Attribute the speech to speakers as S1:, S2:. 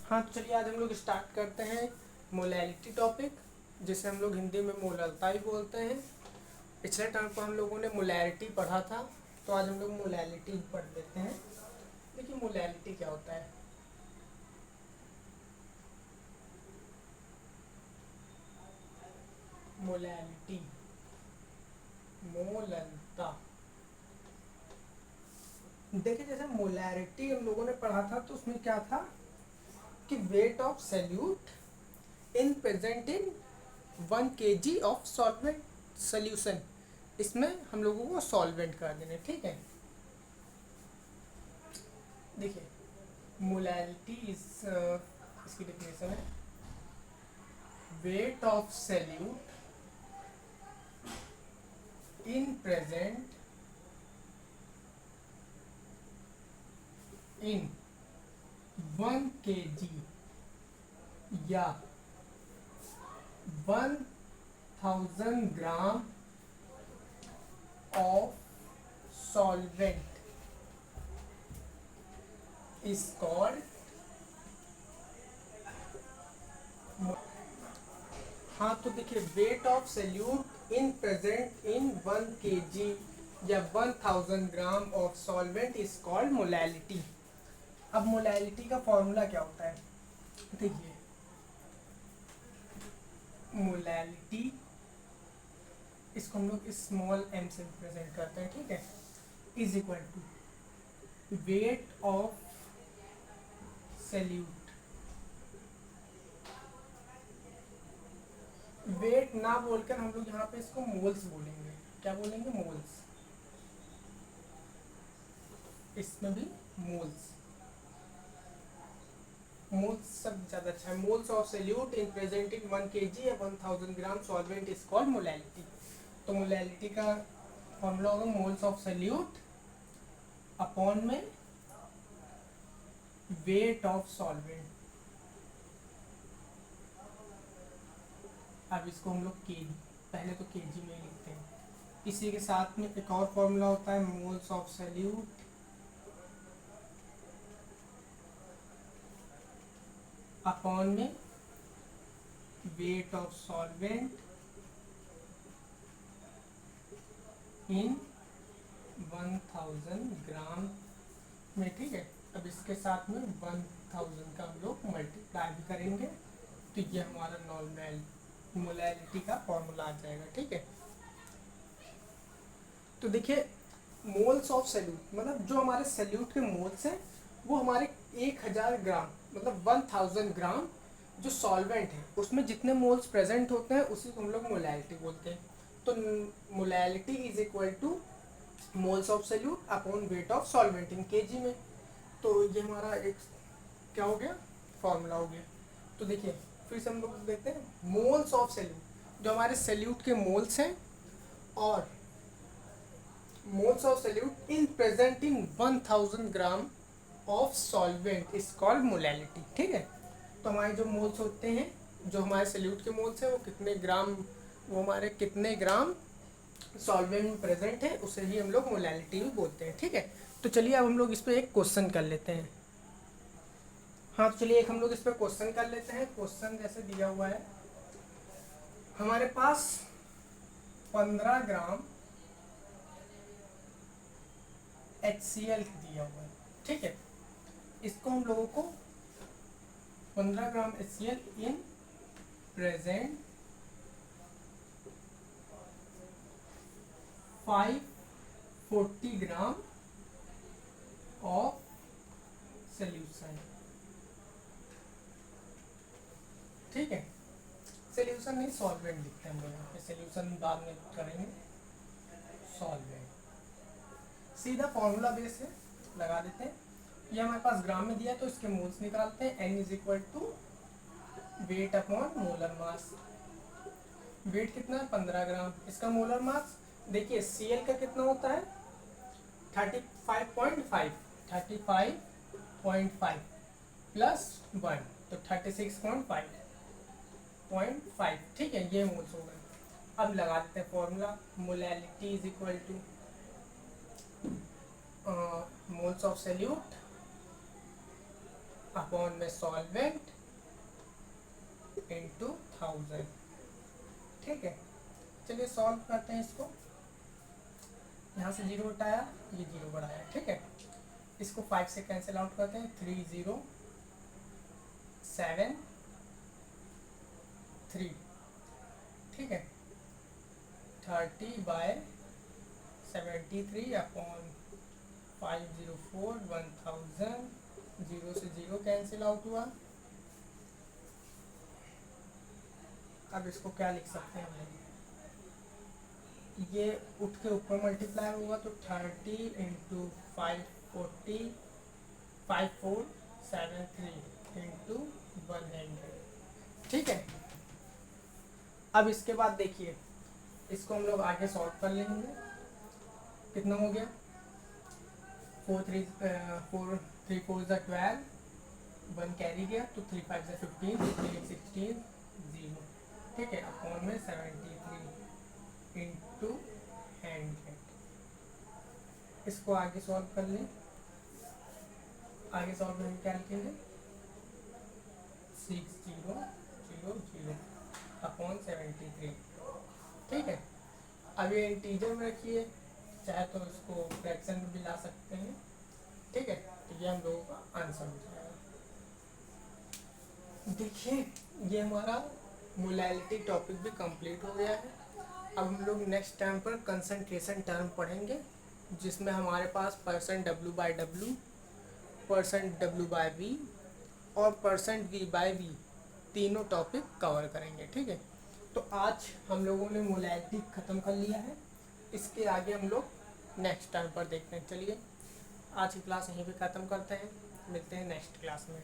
S1: हाँ तो चलिए आज हम लोग स्टार्ट करते हैं मोलैलिटी टॉपिक, जिसे हम लोग हिंदी में मोलरता ही बोलते हैं। पिछले टर्म पर हम लोगों ने मोलैरिटी पढ़ा था, तो आज हम लोग मोलैलिटी पढ़ लेते हैं। देखिए मोलैलिटी क्या होता है। मोलैलिटी, मोलरता। देखिए जैसे मोलैरिटी हम लोगों ने पढ़ा था तो उसमें क्या था कि wait of salute in present in 1 kg of solvent solution. इसमें हम लोगों को सॉल्वेंट कर देने, ठीक है। देखिए मोलैलिटी इज इसकी डेफिनेशन है wait of salute in present in 1 kg या 1000 ग्राम of solvent is called। हाँ तो देखिए wait of salute in present in 1 kg या 1000 gram of solvent is called molality. अब मोलैलिटी का फॉर्मूला क्या होता है, देखिए मोलैलिटी इसको हम लोग स्मॉल m से रिप्रेजेंट करते हैं, ठीक है। Is equal to weight of solute. Weight ना बोलकर हम लोग यहाँ पे इसको मोल्स बोलेंगे। क्या बोलेंगे? मोल्स। इसमें भी मोल्स, मोल्स सब ज़्यादा अच्छा है। Moles of salute in present in 1 kg या 1000 ग्राम सॉल्वेंट इज कॉल्ड मोलैलिटी। तो मोलैलिटी का फॉर्मूला होगा मोल्स ऑफ सैल्यूट अपॉन में वेट ऑफ सॉल्वेंट। अब इसको हम लोग केजी, पहले तो केजी में लिखते हैं। इसी के साथ में एक और फॉर्मूला होता है मोल्स ऑफ सैल्यूट अपॉन में वेट ऑफ सॉल्वेंट इन 1000 ग्राम में, ठीक है। अब इसके साथ में 1000 का हम लोग मल्टीप्लाई भी करेंगे तो ये हमारा नॉर्मल मोलैलिटी का फॉर्मूला आ जाएगा, ठीक है। तो देखिए मोल्स ऑफ सैल्यूट मतलब जो हमारे सैल्यूट के मोल्स हैं वो हमारे 1000 ग्राम मतलब 1000 ग्राम जो सॉल्वेंट है उसमें जितने मोल्स प्रेजेंट होते हैं उसी को हम लोग मोलैलिटी बोलते हैं। तो molality is equal two moles of salute upon weight of solvent in KG में। तो ये हमारा एक क्या हो गया, फॉर्मूला हो गया। तो देखिए फिर से हम लोग देखते हैं मोल्स ऑफ सैल्यूट, जो हमारे सैल्यूट के मोल्स हैं, और moles of salute in present in 1000 gram of solvent is called molality, ठीक है। तो हमारे जो मोल्स होते हैं, जो हमारे सैल्यूट के मोल्स हैं वो कितने ग्राम, वो हमारे कितने ग्राम सॉल्वेंट में प्रेजेंट है उसे ही हम लोग मोलैलिटी भी बोलते हैं, ठीक है। तो चलिए अब हम लोग इस पर एक क्वेश्चन कर लेते हैं। हाँ तो चलिए एक हम लोग इस पर क्वेश्चन कर लेते हैं। क्वेश्चन जैसे दिया हुआ है, हमारे पास 15 ग्राम HCl दिया हुआ है, ठीक है। इसको हम लोगों को 15 ग्राम HCl in present 540 gram of solution, ठीक है। सोल्यूशन नहीं सॉल्वेंट लिखते हैं हम लोग यहाँ पे, सोल्यूशन बाद में करेंगे। सॉल्वेंट सीधा फॉर्मूला बेस है, लगा देते हैं। ये हमारे पास ग्राम में दिया तो इसके मोल्स निकालते हैं। n is equal to weight upon molar mass. Weight कितना है? 15 ग्राम। इसका मोलर मास देखिए Cl का कितना होता है? 35.5 प्लस 1 तो 36.5, ठीक है। ये मोल्स हो गए। अब लगा देते हैं formula molality is equal two moles of salute upon में सॉल्वेंट इंटू 1000। ठीक है, चलिए सॉल्व करते हैं इसको। यहाँ से 0 हटाया, ये 0 बढ़ाया। ठीक है, इसको 5 से कैंसिल आउट करते हैं। 3 0 7 3। ठीक है, 30/73 अपॉन 504 1000। 0 से 0 कैंसिल आउट हुआ। अब इसको क्या लिख सकते हैं हम? ये उठ के ऊपर मल्टीप्लाई होगा तो 30 इंटू 540 5473 इंटू 100। ठीक है, अब इसके बाद देखिए, इसको हम लोग आगे सॉल्व कर लेंगे। कितना हो गया? 4 3 4 12, 1 कैरी गया तो 3 5 15, 3 16 0। ठीक है, अपॉन में 73 इंटू 100। इसको आगे सॉल्व कर लें। आगे सॉल्व करके क्या लिखेंगे? 6000 अपॉन 73। ठीक है, अब ये इंटीजर में रखिए, चाहे तो इसको फ्रैक्शन में भी ला सकते हैं। ठीक है, तो ये हम लोगों का आंसर हो जाएगा। देखिए, ये हमारा मोलैलिटी टॉपिक भी कंप्लीट हो गया है। अब हम लोग नेक्स्ट टाइम पर कंसंट्रेशन टर्म पढ़ेंगे, जिसमें हमारे पास %W/W, %W/V और %V/V तीनों टॉपिक कवर करेंगे। ठीक है, तो आज हम लोगों ने मोलैलिटी ख़त्म कर लिया है। इसके आगे हम लोग नेक्स्ट टाइम पर देखते हैं। चलिए, आज की क्लास यहीं पे ख़त्म करते हैं, मिलते हैं नेक्स्ट क्लास में।